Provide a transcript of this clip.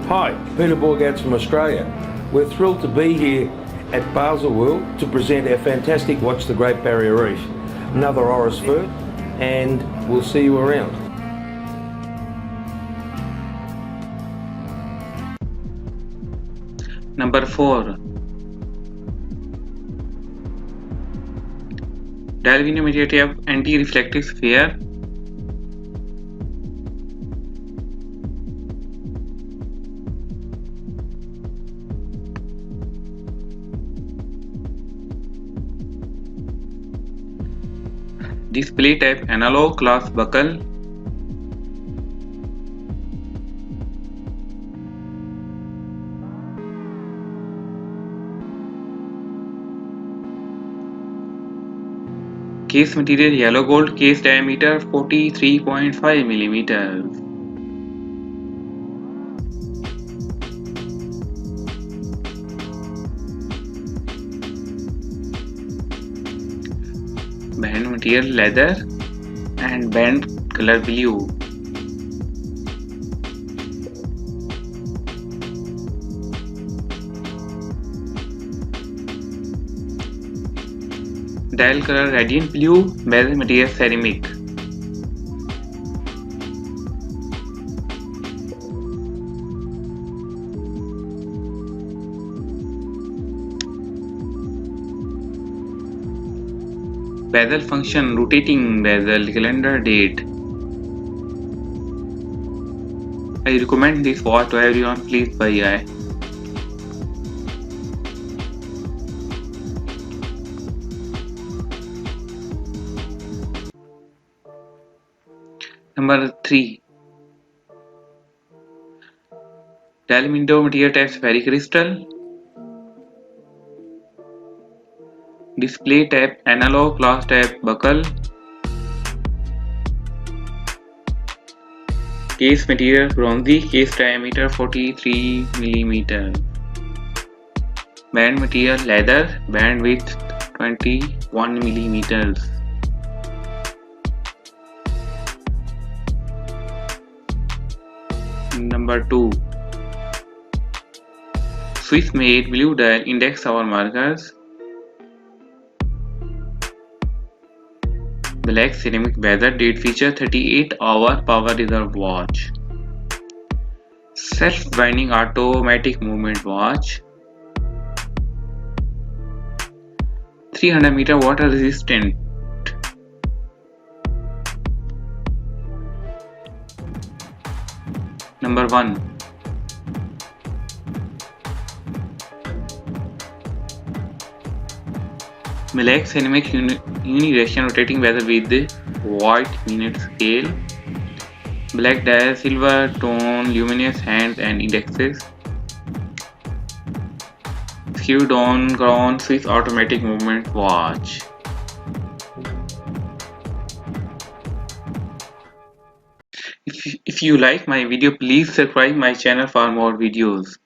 Hi, Peter Borgats from Australia. We're thrilled to be here at Baselworld to present our fantastic Watch the Great Barrier Reef, another Oris fur, and we'll see you around. Number 4. Delvin imitative anti-reflective sphere. Display type analog glass buckle. Case material yellow gold, case diameter 43.5 mm. Band material leather and band color blue. Dial color radiant blue, bezel material ceramic. Bezel function rotating bezel, calendar date. I recommend this watch to everyone, please buy. Number 3. Delvin window material type spherical crystal. Display type analog glass type buckle. Case material bronzy, case diameter 43 mm. Band material leather, band width 21 mm. Number 2. Swiss made blue dial index hour markers. Black ceramic bezel, date feature 38-hour power reserve watch. Self-winding automatic movement watch. 300-meter water resistant. Number 1. Black ceramic unidirection rotating bezel with white minute scale. Black dial, silver tone, luminous hands and indexes. Skewed on crown, Swiss automatic movement watch. If you like my video, please subscribe my channel for more videos.